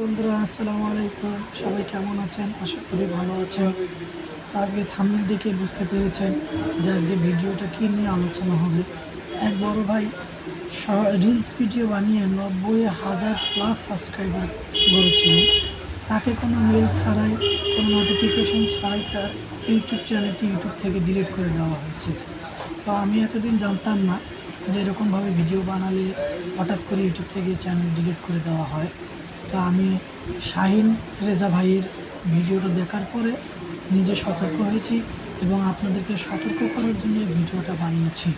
বন্ধুরা আসসালামু আলাইকুম, সবাই কেমন আছেন? আশা করি ভালো আছেন। তো আজকে থাম্বনেল দেখে বুঝতে পেরেছেন যে আজকে ভিডিওটা কী নিয়ে আলোচনা হবে। এক বড় ভাই রিলস ভিডিও বানিয়ে 90,000+ সাবস্ক্রাইবার গড়েছিলেন। তাকে কোনো মেল ছাড়াই, কোনো নোটিফিকেশন ছাড়াই তার ইউটিউব চ্যানেলটি ইউটিউব থেকে ডিলিট করে দেওয়া হয়েছে। তো আমি এতদিন জানতাম না যে এরকমভাবে ভিডিও বানালে হঠাৎ করে ইউটিউব থেকে চ্যানেল ডিলিট করে দেওয়া হয়। তো আমি শাহিন রেজা ভাইয়ের ভিডিওটা দেখার পরে নিজে সতর্ক হয়েছি এবং আপনাদেরকে সতর্ক করার জন্য এই ভিডিওটা বানিয়েছি।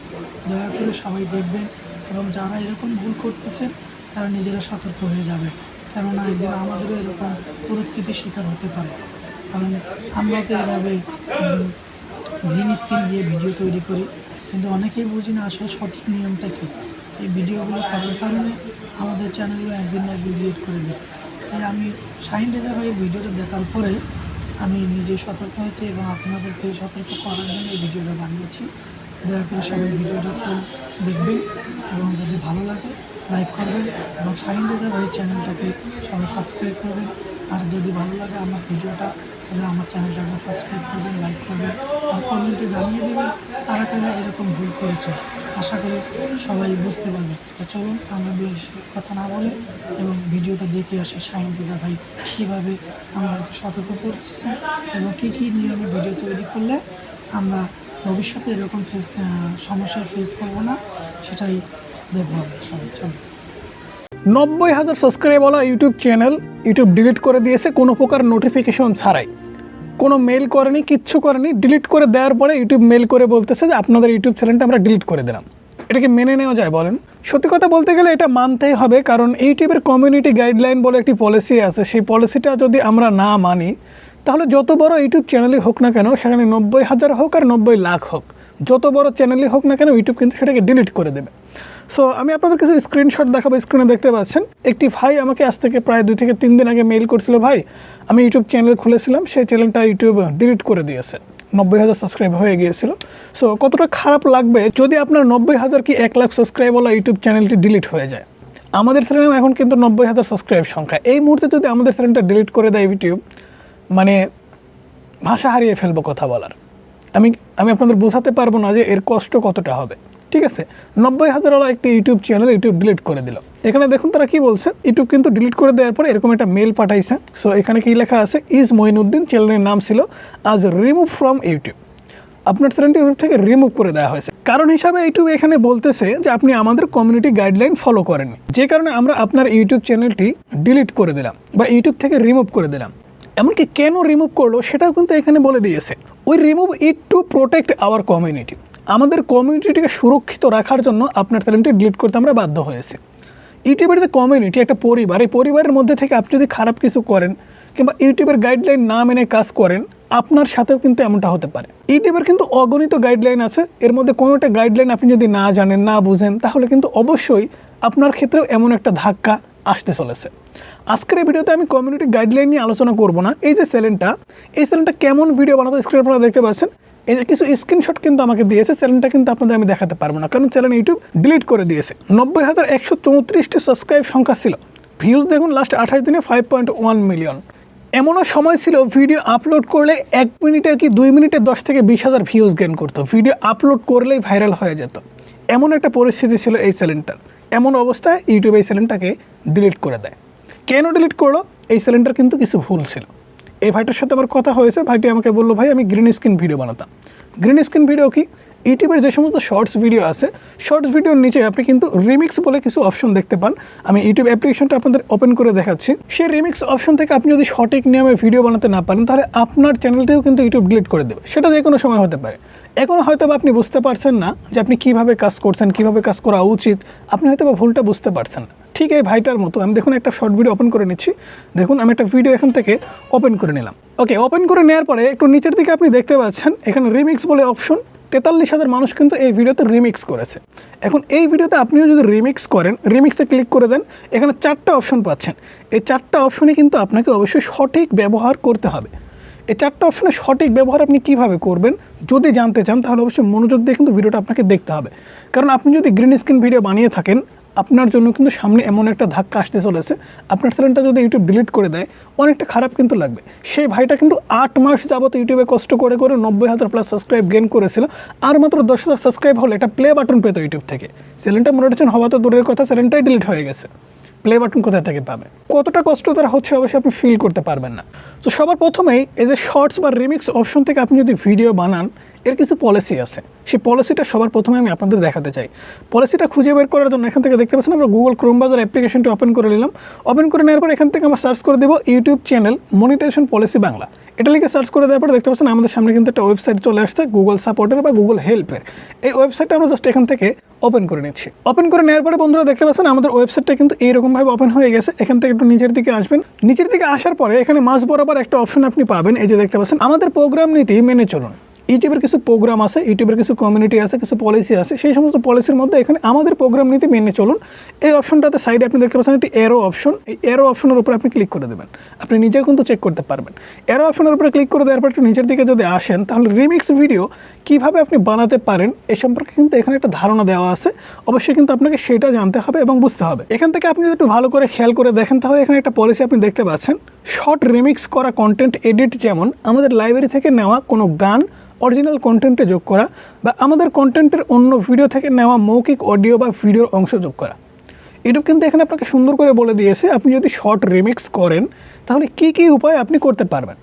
দয়া করে সবাই দেখবেন এবং যারা এরকম ভুল করতেছেন তারা নিজেরা সতর্ক হয়ে যাবে, কেননা একদিন আমাদেরও এরকম পরিস্থিতির শিকার হতে পারে। কারণ আমরা তো এভাবে গ্রিন স্ক্রিন দিয়ে ভিডিও তৈরি করি, কিন্তু অনেকেই বুঝি না আসলে সঠিক নিয়মটা কী। এই ভিডিওগুলো করার কারণে আমাদের চ্যানেলগুলো একদিন না একদিন ডিলিট করে দেবে। তাই আমি শাহিন রেজা ভাইয়ের ভিডিওটা দেখার পরে আমি নিজে সতর্ক হয়েছি এবং আপনাদেরকে সতর্ক করার জন্য এই ভিডিওটা বানিয়েছি। দয়া করে সবাই ভিডিওটা ফুল দেখবেন এবং যদি ভালো লাগে লাইক করবেন এবং শাহিন রেজা ভাইয়ের চ্যানেলটাকে সবাই সাবস্ক্রাইব করবেন। আর যদি ভালো লাগে আমার ভিডিওটা, তাহলে আমার চ্যানেলটাকে সাবস্ক্রাইব করবেন, লাইক করবেন আর কমেন্টে জানিয়ে দেবেন কারা কারা এরকম ভুল করেছে। আশা করি সবাই বুঝতে পারবে। তো চলুন আমরা বেশি কথা না বলে এবং ভিডিওটা দেখে আসি শাহিন রেজা ভাই কীভাবে আমরা সতর্ক করছেন এবং কী কী নিয়মে ভিডিও তৈরি করলে আমরা ভবিষ্যতে এরকম সমস্যার ফেস করবো না, সেটাই দেখবো আমরা সবাই। চলুন। 90,000 সাবস্ক্রাইবওয়ালা ইউটিউব চ্যানেল ইউটিউব ডিলিট করে দিয়েছে কোনো প্রকার নোটিফিকেশন ছাড়াই, কোনো মেল করেনি, কিচ্ছু করেনি। ডিলিট করে দেওয়ার পরে ইউটিউব মেল করে বলতেছে যে আপনাদের ইউটিউব চ্যানেলটা আমরা ডিলিট করে দিলাম। এটাকে মেনে নেওয়া যায় বলেন? সত্যি কথা বলতে গেলে এটা মানতেই হবে, কারণ ইউটিউবের কমিউনিটি গাইডলাইন বলে একটি পলিসি আছে। সেই পলিসিটা যদি আমরা না মানি তাহলে যত বড় ইউটিউব চ্যানেলই হোক না কেন, সেখানে 90,000 হোক আর 90 লাখ হোক, যত বড় চ্যানেলই হোক না কেন, ইউটিউব কিন্তু সেটাকে ডিলিট করে দেবে। সো আমি আপনাদের কিছু স্ক্রিনশট দেখাবো। স্ক্রিনে দেখতে পাচ্ছেন একটি ভাই আমাকে আজ থেকে প্রায় 2 থেকে 3 দিন আগে মেইল করছিল, ভাই আমি ইউটিউব চ্যানেল খুলেছিলাম, সেই চ্যানেলটা ইউটিউব ডিলিট করে দিয়েছে, 90,000 সাবস্ক্রাইব হয়ে গিয়েছিল। সো কতটা খারাপ লাগবে যদি আপনার 90,000 কি 1 লাখ সাবস্ক্রাইবওয়ালা ইউটিউব চ্যানেলটি ডিলিট হয়ে যায়। আমাদের চ্যানেল এখন কিন্তু 90,000 সাবস্ক্রাইব সংখ্যা। এই মুহূর্তে যদি আমাদের চ্যানেলটা ডিলিট করে দেয় ইউটিউব, মানে ভাষা হারিয়ে ফেলবো কথা বলার। আমি আপনাদের বোঝাতে পারবো না যে এর কষ্ট কতটা হবে। ঠিক আছে, 90,000 একটি ইউটিউব চ্যানেল ইউটিউব ডিলিট করে দিল। এখানে দেখুন তারা কি বলছে। ইউটিউব কিন্তু ডিলিট করে দেওয়ার পরে এরকম একটা মেল পাঠাইছে। সো এখানে কি লেখা আছে, ইজ মঈনুদ্দিন, চ্যানেলের নাম ছিল আজ রিমুভ ফ্রম ইউটিউব। আপনার চ্যানেলটি ইউটিউব থেকে রিমুভ করে দেওয়া হয়েছে। কারণ হিসাবে ইউটিউব এখানে বলতেছে যে আপনি আমাদের কমিউনিটি গাইডলাইন ফলো করেননি, যে কারণে আমরা আপনার ইউটিউব চ্যানেলটি ডিলিট করে দিলাম বা ইউটিউব থেকে রিমুভ করে দিলাম। এমনকি কেন রিমুভ করলো সেটাও কিন্তু এখানে বলে দিয়েছে। We remove it to protect our community. আমাদের কমিউনিটিকে সুরক্ষিত রাখার জন্য আপনার চ্যানেলটি ডিলিট করতে আমরা বাধ্য হয়েছি। ইউটিউবের যে কমিউনিটি একটা পরিবার, এই পরিবারের মধ্যে থেকে আপনি যদি খারাপ কিছু করেন কিংবা ইউটিউবের গাইডলাইন না মেনে কাজ করেন, আপনার সাথেও কিন্তু এমনটা হতে পারে। ইউটিউবের কিন্তু অগণিত গাইডলাইন আছে, এর মধ্যে কোনো একটা গাইডলাইন আপনি যদি না জানেন, না বুঝেন, তাহলে কিন্তু অবশ্যই আপনার ক্ষেত্রেও এমন একটা ধাক্কা আসতে চলেছে। আজকের এই ভিডিওতে আমি কমিউনিটি গাইডলাইন নিয়ে আলোচনা করব না। এই যে চ্যানেলটা, এই চ্যানেলটা কেমন ভিডিও বানাতে স্ক্রিনে আপনারা দেখতে পাচ্ছেন। এই যে কিছু স্ক্রিনশট কিন্তু আমাকে দিয়েছে, চ্যানেলটা কিন্তু আপনাদের আমি দেখাতে পারবো না, কারণ চ্যানেল ইউটিউব ডিলিট করে দিয়েছে। 90,134টি সাবস্ক্রাইব সংখ্যা ছিল। ভিউজ দেখুন লাস্ট 28 দিনে 5.1 মিলিয়ন। এমনও সময় ছিল ভিডিও আপলোড করলে 1 মিনিটে কি 2 মিনিটে 10 থেকে 20,000 ভিউজ গেইন করতো। ভিডিও আপলোড করলেই ভাইরাল হয়ে যেত, এমন একটা পরিস্থিতি ছিল এই চ্যানেলটার। এমন অবস্থায় ইউটিউব এই চ্যানেলটাকে ডিলিট করে দেয়। কেন ডিলিট করলো? এই চ্যানেলটার কিন্তু কিছু ভুল ছিল। এই ভাইটার সাথে আমার কথা হয়েছে, ভাইটি আমাকে বললো, ভাই আমি গ্রিন স্ক্রিন ভিডিও বানাতাম। গ্রিন স্ক্রিন ভিডিও কি? ইউটিউবের যে সমস্ত শর্টস ভিডিও আছে, শর্টস ভিডিওর নিচে আপনি কিন্তু রিমিক্স বলে কিছু অপশন দেখতে পান। আমি ইউটিউব অ্যাপ্লিকেশনটা আপনাদের ওপেন করে দেখাচ্ছি। সেই রিমিক্স অপশন থেকে আপনি যদি সঠিক নিয়মে ভিডিও বানাতে না পারেন, তাহলে আপনার চ্যানেলটিও কিন্তু ইউটিউব ডিলিট করে দেবে। সেটা যে কোনো সময় হতে পারে। এখন হয়তো আপনি বুঝতে পারছেন না যে আপনি কীভাবে কাজ করছেন, কীভাবে কাজ করা উচিত, আপনি হয়তো বা ভুলটা বুঝতে পারছেন না। ঠিক এই ভাইটার মতো আমি দেখুন একটা শর্ট ভিডিও ওপেন করে নিচ্ছি। দেখুন আমি একটা ভিডিও এখান থেকে ওপেন করে নিলাম। ওকে, ওপেন করে নেওয়ার পরে একটু নিচের দিকে আপনি দেখতে পাচ্ছেন এখানে রিমিক্স বলে অপশন। 43,000 মানুষ কিন্তু এই ভিডিওতে রিমিক্স করেছে। এখন এই ভিডিওতে আপনিও যদি রিমিক্স করেন, রিমিক্সে ক্লিক করে দেন, এখানে 4টা অপশন পাচ্ছেন। এই 4টা অপশনে কিন্তু আপনাকে অবশ্যই সঠিক ব্যবহার করতে হবে। এই 4টা অপশনের সঠিক ব্যবহার আপনি কীভাবে করবেন যদি জানতে চান, তাহলে অবশ্যই মনোযোগ দিয়ে কিন্তু ভিডিওটা আপনাকে দেখতে হবে। কারণ আপনি যদি গ্রিন স্ক্রিন ভিডিও বানিয়ে থাকেন, আপনার জন্য কিন্তু সামনে এমন একটা ধাক্কা আসতে চলেছে, আপনার চ্যানেলটা যদি ইউটিউব ডিলিট করে দেয় অনেকটা খারাপ কিন্তু লাগবে। সেই ভাইটা কিন্তু 8 মাস যাবত ইউটিউবে কষ্ট করে 90,000 প্লাস সাবস্ক্রাইব গেইন করেছিল, আর মাত্র 10,000 সাবস্ক্রাইব হলে একটা প্লে বাটন পেতো ইউটিউব থেকে। চ্যানেলটা মনিটাইজেশন হওয়া তো দূরের কথা, চ্যানেলটাই ডিলিট হয়ে গেছে, প্লে বাটন কোথা থেকে পাবে? কতটা কষ্ট তারা হচ্ছে অবশ্যই আপনি ফিল করতে পারবেন না। তো সবার প্রথমেই এই যে শর্টস বা রিমিক্স অপশন থেকে আপনি যদি ভিডিও বানান, এর কিছু পলিসি আছে। সেই পলিসিটা সবার প্রথমে আমি আপনাদের দেখাতে চাই। পলিসিটা খুঁজে বের করার জন্য এখান থেকে দেখতে পাচ্ছেন আমরা গুগল ক্রোম ব্রাউজার অ্যাপ্লিকেশনটি ওপেন করে নিলাম। ওপেন করে নেওয়ার পর এখান থেকে আমরা সার্চ করে দেবো YouTube channel monetization policy Bangla. এটা লিখে সার্চ করে দেওয়ার পর দেখতে পাচ্ছেন আমাদের সামনে কিন্তু একটা ওয়েবসাইট চলে আসছে গুগল সাপোর্টের বা গুগল হেল্পের। এই ওয়েবসাইটটা আমরা জাস্ট এখান থেকে ওপেন করে নিচ্ছি। ওপেন করে নেওয়ার পরে বন্ধুরা দেখতে পাচ্ছেন আমাদের ওয়েবসাইটটা কিন্তু এইরকমভাবে ওপেন হয়ে গেছে। এখান থেকে একটু নিচের দিকে আসবেন। নিচের দিকে আসার পরে এখানে মাঝ বরাবর একটা অপশন আপনি পাবেন, এই যে দেখতে পাচ্ছেন আমাদের প্রোগ্রাম নীতি মেনে চলুন। ইউটিউবের কিছু প্রোগ্রাম আছে, ইউটিউবের কিছু কমিউনিটি আছে, কিছু পলিসি আছে। সেই সমস্ত পলিসির মধ্যে এখানে আমাদের প্রোগ্রাম নীতি মেনে চলুন এই অপশনটাতে সাইডে আপনি দেখতে পাচ্ছেন একটি এরো অপশন। এই এরো অপশনের উপর আপনি ক্লিক করে দেবেন। আপনি নিজেও কিন্তু চেক করতে পারবেন। এরো অপশনের উপরে ক্লিক করে দেওয়ার পর একটু নিচের দিকে যদি আসেন, তাহলে রিমিক্স ভিডিও কীভাবে আপনি বানাতে পারেন এ সম্পর্কে কিন্তু এখানে একটা ধারণা দেওয়া আছে। অবশ্যই কিন্তু আপনাকে সেটা জানতে হবে এবং বুঝতে হবে। এখান থেকে আপনি যদি একটু ভালো করে খেয়াল করে দেখেন, তাহলে এখানে একটা পলিসি আপনি দেখতে পাচ্ছেন, শর্ট রিমিক্স করা কন্টেন্ট এডিট, যেমন আমাদের লাইব্রেরি থেকে নেওয়া কোনো গান অরিজিনাল কন্টেন্টে যোগ করা, বা আমাদের কন্টেন্টের অন্য ভিডিও থেকে নেওয়া মৌখিক অডিও বা ভিডিওর অংশ যোগ করা। ইউটিউব কিন্তু এখানে আপনাকে সুন্দর করে বলে দিয়েছে আপনি যদি শর্ট রিমিক্স করেন তাহলে কী কী উপায় আপনি করতে পারবেন।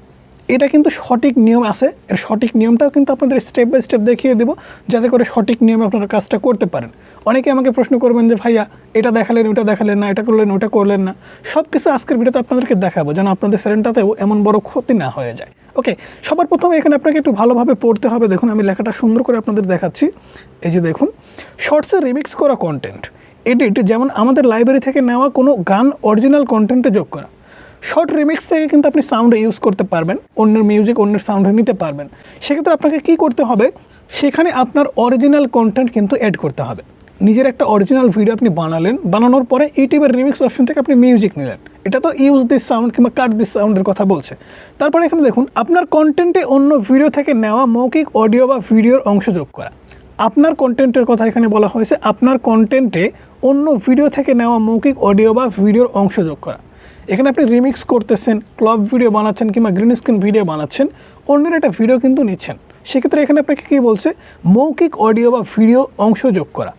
এটা কিন্তু সঠিক নিয়ম আছে, এর সঠিক নিয়মটাও কিন্তু আপনাদের স্টেপ বাই স্টেপ দেখিয়ে দেবো, যাতে করে সঠিক নিয়মে আপনারা কাজটা করতে পারেন। অনেকে আমাকে প্রশ্ন করবেন যে ভাইয়া এটা দেখালেন ওটা দেখালেন না, এটা করলেন ওটা করলেন না। সব কিছু আজকের ভিডিওতে আপনাদেরকে দেখাবো যেন আপনাদের চ্যানেলটাতেও এমন বড় ক্ষতি না হয়ে যায়। ওকে, সবার প্রথমে এখানে আপনাকে একটু ভালোভাবে পড়তে হবে। দেখুন আমি লেখাটা সুন্দর করে আপনাদের দেখাচ্ছি। এই যে দেখুন, শর্টসে রিমিক্স করা কন্টেন্ট এডিট, যেমন আমাদের লাইব্রেরি থেকে নেওয়া কোনো গান অরিজিনাল কন্টেন্টে যোগ করা। শর্ট রিমিক্স থেকে কিন্তু আপনি সাউন্ড ইউজ করতে পারবেন, অন্যের মিউজিক অন্যের সাউন্ডে নিতে পারবেন। সেক্ষেত্রে আপনাকে কী করতে হবে, সেখানে আপনার অরিজিনাল কন্টেন্ট কিন্তু অ্যাড করতে হবে। নিজের একটা অরিজিনাল ভিডিও আপনি বানালেন, বানানোর পরে ইউটিউবের রিমিক্স অপশন থেকে আপনি মিউজিক নিলেন। এটা তো ইউজ দিস সাউন্ড কিংবা কাট দিস সাউন্ডের কথা বলছে। তারপরে এখানে দেখুন আপনার কন্টেন্টে অন্য ভিডিও থেকে নেওয়া মৌখিক অডিও বা ভিডিওর অংশ যোগ করা। আপনার কন্টেন্টের কথা এখানে বলা হয়েছে, আপনার কন্টেন্টে অন্য ভিডিও থেকে নেওয়া মৌখিক অডিও বা ভিডিওর অংশ যোগ করা। এখানে আপনি রিমিক্স করতেছেন, ক্লব ভিডিও বানাচ্ছেন কিংবা গ্রিন স্ক্রিন ভিডিও বানাচ্ছেন, অন্যের একটা ভিডিও কিন্তু নিচ্ছেন। সেক্ষেত্রে এখানে আপনাকে কী বলছে, মৌখিক অডিও বা ভিডিও অংশ যোগ করা।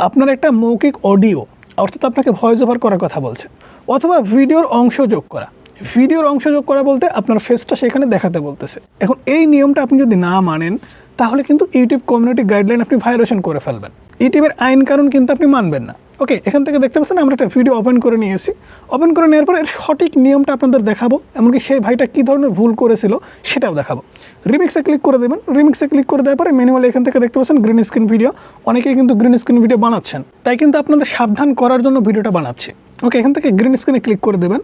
আপনার একটা মৌখিক অডিও অর্থাৎ আপনাকে ভয়েস ওভার করার কথা বলছে, অথবা ভিডিওর অংশ যোগ করা। ভিডিওর অংশ যোগ করা বলতে আপনার ফেসটা সেখানে দেখাতে বলতেছে। এখন এই নিয়মটা আপনি যদি না মানেন তাহলে কিন্তু ইউটিউব কমিউনিটি গাইডলাইন আপনি ভায়োলেশন করে ফেলবেন, ইউটিউবের আইন কানুন কিন্তু আপনি মানবেন না। ওকে, এখান থেকে দেখতে পাচ্ছেন আমরা একটা ভিডিও ওপেন করে নিয়েছি। ওপেন করে নেওয়ার পর এর সঠিক নিয়মটা আপনাদের দেখাবো, এমনকি সেই ভাইটা কী ধরনের ভুল করেছিল সেটাও দেখাবো। রিমিক্সে ক্লিক করে দেবেন। রিমিক্সে ক্লিক করে দেওয়ার পরে ম্যানুয়ালি এখান থেকে দেখতে পাচ্ছেন গ্রিন স্ক্রিন ভিডিও। অনেকেই কিন্তু গ্রিন স্ক্রিন ভিডিও বানাচ্ছেন, তাই কিন্তু আপনাদের সাবধান করার জন্য ভিডিওটা বানাচ্ছি। ওকে, এখান থেকে গ্রিন স্ক্রিনে ক্লিক করে দেবেন।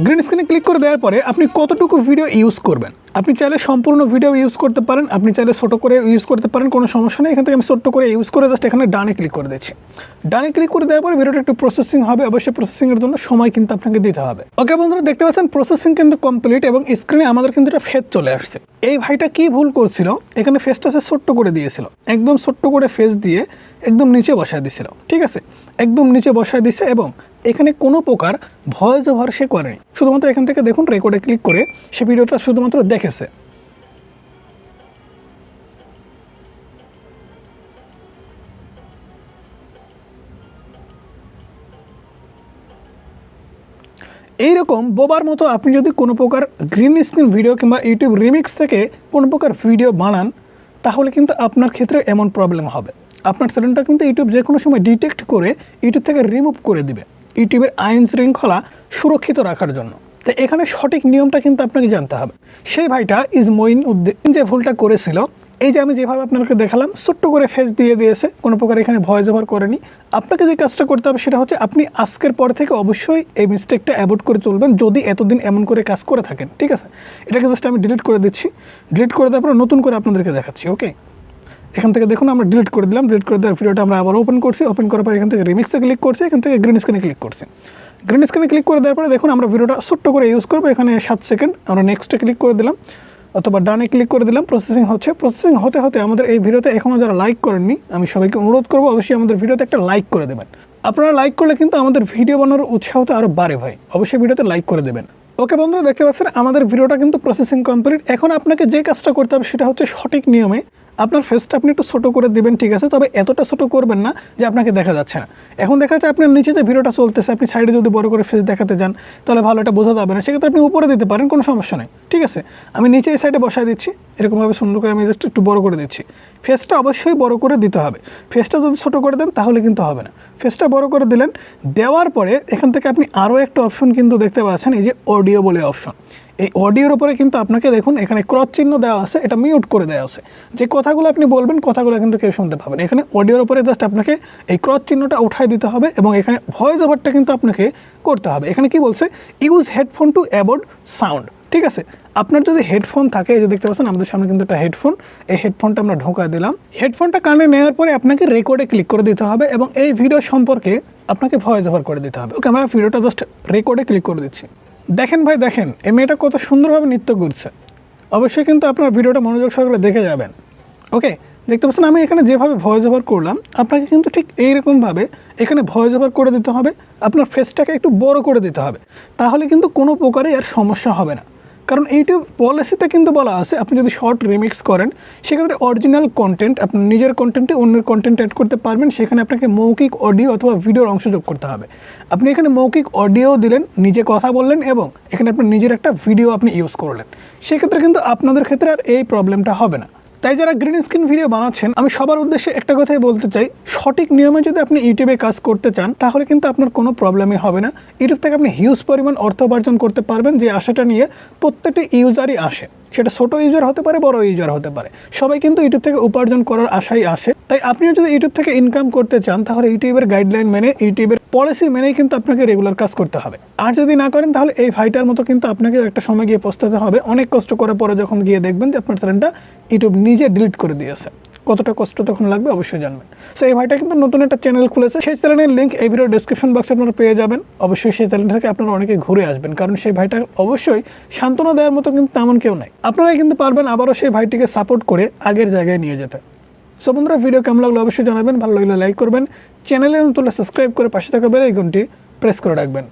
গ্রিন স্ক্রিনে ক্লিক করে দেওয়ার পরে আপনি কতটুকু ভিডিও ইউজ করবেন, আপনি চাইলে সম্পূর্ণ ভিডিও ইউজ করতে পারেন, আপনি চাইলে ছোটো করে ইউজ করতে পারেন, কোনো সমস্যা নেই। এখান থেকে আমি ছোট্ট করে ইউজ করে জাস্ট এখানে ডানে ক্লিক করে দিচ্ছি। ডানে ক্লিক করে দেওয়ার পরে ভিডিওটা একটু প্রসেসিং হবে, অবশ্যই প্রসেসিংয়ের জন্য সময় কিন্তু আপনাকে দিতে হবে। ওকে বন্ধুরা, দেখতে পাচ্ছেন প্রসেসিং কিন্তু কমপ্লিট এবং স্ক্রিনে আমাদের কিন্তু একটা ফেস চলে আসছে। এই ভাইটা কি ভুল করছিল, এখানে ফেসটা সে ছোট্ট করে দিয়েছিল, একদম ছোট্ট করে ফেস দিয়ে একদম নিচে বসায় দিয়েছিল। ঠিক আছে, একদম নিচে বসায় দিছে এবং এখানে কোনো প্রকার ভয়েস ওভার সে করেনি। শুধুমাত্র এখান থেকে দেখুন রেকর্ডে ক্লিক করে সে ভিডিওটা শুধুমাত্র দেখেছে। এইরকম বোবার মতো আপনি যদি কোনো প্রকার গ্রিন স্ক্রিন ভিডিও কিংবা ইউটিউব রিমিক্স থেকে কোনো প্রকার ভিডিও বানান, তাহলে কিন্তু আপনার ক্ষেত্রে এমন প্রবলেম হবে। আপনার চ্যানেলটা কিন্তু ইউটিউব যে কোনো সময় ডিটেক্ট করে ইউটিউব থেকে রিমুভ করে দিবে, ইউটিউবের আইন শৃঙ্খলা সুরক্ষিত রাখার জন্য। তো এখানে সঠিক নিয়মটা কিন্তু আপনাকে জানতে হবে। সেই ভাইটা ইজমইন উদ্দিন যে ভুলটা করেছিল, এই যে আমি যেভাবে আপনাকে দেখালাম ছোট্ট করে ফেস দিয়ে দিয়েছে, কোনো প্রকার এখানে ভয়েস ওভার করেনি। আপনাকে যে কাজটা করতে হবে সেটা হচ্ছে আপনি আজকের পর থেকে অবশ্যই এই মিস্টেকটা অ্যাভয়েড করে চলবেন, যদি এতদিন এমন করে কাজ করে থাকেন। ঠিক আছে, এটাকে জাস্ট আমি ডিলিট করে দিচ্ছি। ডিলিট করে দেওয়ার পর নতুন করে আপনাদেরকে দেখাচ্ছি। ওকে, এখান থেকে দেখুন আমরা ডিলিট করে দিলাম। ডিলিট করে দেওয়ার ভিডিওটা আমরা আবার ওপেন করছি। ওপেন করার পর এখান থেকে রিমিক্সে ক্লিক করছি, এখান থেকে গ্রিন স্ক্রিনে ক্লিক করছি। গ্রিন স্ক্রিনে ক্লিক করে দেওয়ার পরে দেখুন আমরা ভিডিওটা ছোট্ট করে ইউজ করবো, এখানে 7 সেকেন্ড। আমরা নেক্সটে ক্লিক করে দিলাম। অথবা ডানে ক্লিক করে দিলাম, প্রসেসিং হচ্ছে। প্রসেসিং হতে হতে আমাদের এই ভিডিওতে এখনও যারা লাইক করেননি, আমি সবাইকে অনুরোধ করবো অবশ্যই আমাদের ভিডিওতে একটা লাইক করে দেবেন। আপনারা লাইক করলে কিন্তু আমাদের ভিডিও বানানোর উৎসাহটা আরও বাড়ে ভাই, অবশ্যই ভিডিওতে লাইক করে দেবেন। ওকে বন্ধুরা, দেখতে পাচ্ছেন আমাদের ভিডিওটা কিন্তু প্রসেসিং কমপ্লিট। এখন আপনাকে যে কাজটা করতে হবে সেটা হচ্ছে সঠিক নিয়মে আপনার ফেসটা আপনি একটু ছোটো করে দিবেন, ঠিক আছে, তবে এতটা ছোটো করবেন না যে আপনাকে দেখা যাচ্ছে না। এখন দেখা যাচ্ছে আপনার নিচে যে ভিডিওটা চলতেছে, আপনি সাইডে যদি বড় করে ফেস দেখাতে যান তাহলে ভালো এটা বোঝা যাবে না, সেক্ষেত্রে আপনি উপরে দিতে পারেন, কোনো সমস্যা নেই, ঠিক আছে। আমি নিচে এই সাইডে বসায় দিচ্ছি, এরকমভাবে সুন্দর করে আমি জাস্ট একটু বড় করে দিচ্ছি। ফেসটা অবশ্যই বড় করে দিতে হবে, ফেসটা যদি ছোটো করে দেন তাহলে কিন্তু হবে না। ফেসটা বড় করে দিলেন, দেওয়ার পরে এখান থেকে আপনি আরও একটা অপশন কিন্তু দেখতে পাচ্ছেন, এই যে অডিও বলে অপশন। এই অডিওর উপরে কিন্তু আপনাকে দেখুন এখানে ক্রস চিহ্ন দেওয়া আছে, এটা মিউট করে দেওয়া আছে। যে কথাগুলো আপনি বলবেন কথাগুলো কিন্তু কেউ শুনতে পাবেন। এখানে অডিওর উপরে জাস্ট আপনাকে এই ক্রস চিহ্নটা উঠাই দিতে হবে এবং এখানে ভয়েস ওভারটা কিন্তু আপনাকে করতে হবে। এখানে কি বলছে, use headphone to avoid sound, ঠিক আছে। আপনার যদি হেডফোন থাকে, এই যে দেখতে পাচ্ছেন আমাদের সামনে কিন্তু একটা হেডফোন, এই হেডফোনটা আমরা ঢোকা দিলাম। হেডফোনটা কানে নেওয়ার পরে আপনাকে রেকর্ডে ক্লিক করে দিতে হবে এবং এই ভিডিও সম্পর্কে আপনাকে ভয়েস ওভার করে দিতে হবে। ওকে, আমরা ভিডিওটা জাস্ট রেকর্ডে ক্লিক করে দিচ্ছি। দেখেন ভাই, দেখেন এই মেয়েটা কত সুন্দরভাবে নৃত্য করছে। অবশ্যই কিন্তু আপনার ভিডিওটা মনোযোগ সহকারে দেখে যাবেন। ওকে, দেখতে পাচ্ছেন আমি এখানে যেভাবে ভয়েস ওভার করলাম, আপনাকে কিন্তু ঠিক এইরকমভাবে এখানে ভয়েস ওভার করে দিতে হবে। আপনার ফেসটাকে একটু বড় করে দিতে হবে, তাহলে কিন্তু কোনো প্রকারে আর সমস্যা হবে না। কারণ ইউটিউব পলিসিতে কিন্তু বলা আছে, আপনি যদি শর্ট রিমিক্স করেন সেক্ষেত্রে অরিজিনাল কন্টেন্ট, আপনার নিজের কন্টেন্টে অন্যের কন্টেন্ট অ্যাড করতে পারবেন। সেখানে আপনাকে মৌখিক অডিও অথবা ভিডিওর অংশ যোগ করতে হবে। আপনি এখানে মৌখিক অডিও দিলেন, নিজে কথা বললেন এবং এখানে আপনার নিজের একটা ভিডিও আপনি ইউজ করলেন, সেক্ষেত্রে কিন্তু আপনাদের ক্ষেত্রে আর এই প্রবলেমটা হবে না। তাই যারা গ্রিন স্ক্রিন ভিডিও বানাচ্ছেন, আমি সবার উদ্দেশ্যে একটা কথাই বলতে চাই, সঠিক নিয়মে যদি আপনি ইউটিউবে কাজ করতে চান তাহলে কিন্তু আপনার কোনো প্রবলেমই হবে না। ইউটিউব থেকে আপনি হিউজ পরিমাণ অর্থ উপার্জন করতে পারবেন, যে আশাটা নিয়ে প্রত্যেকটি ইউজারই আসে। সেটা ছোট ইউজার হতে পারে, বড় ইউজার হতে পারে, সবাই কিন্তু ইউটিউব থেকে উপার্জন করার আশাই আসে। তাই আপনিও যদি ইউটিউব থেকে ইনকাম করতে চান তাহলে ইউটিউবের গাইডলাইন মেনে, ইউটিউবের পলিসি মেনেই কিন্তু আপনাকে রেগুলার কাজ করতে হবে। আর যদি না করেন তাহলে এই ভাইটার মতো কিন্তু আপনাকে একটা সময় গিয়ে পস্তাতে হবে। অনেক কষ্ট করার পরে যখন গিয়ে দেখবেন যে আপনার চ্যানেলটা ইউটিউব নিজে ডিলিট করে দিয়েছে, কতটা কষ্ট তখন লাগবে অবশ্যই জানবেন। সো এই ভাইটা কিন্তু নতুন একটা চ্যানেল খুলেছে, সেই চ্যানেলের লিঙ্ক এই ভিডিও ডেসক্রিপশন বক্সে আপনারা পেয়ে যাবেন। অবশ্যই সেই চ্যানেল থেকে আপনারা অনেকে ঘুরে আসবেন, কারণ সেই ভাইটা অবশ্যই সান্ত্বনা দেওয়ার মতো কিন্তু তেমন কেউ নাই। আপনারাই কিন্তু পারবেন আবারও সেই ভাইটিকে সাপোর্ট করে আগের জায়গায় নিয়ে যেতে। সো বন্ধুরা, ভিডিও কেমন লাগলো অবশ্যই জানাবেন, ভালো লাগলে লাইক করবেন, চ্যানেলে নতুন সাবস্ক্রাইব করে পাশে থাকা বেল আইকনটি প্রেস করে রাখবেন।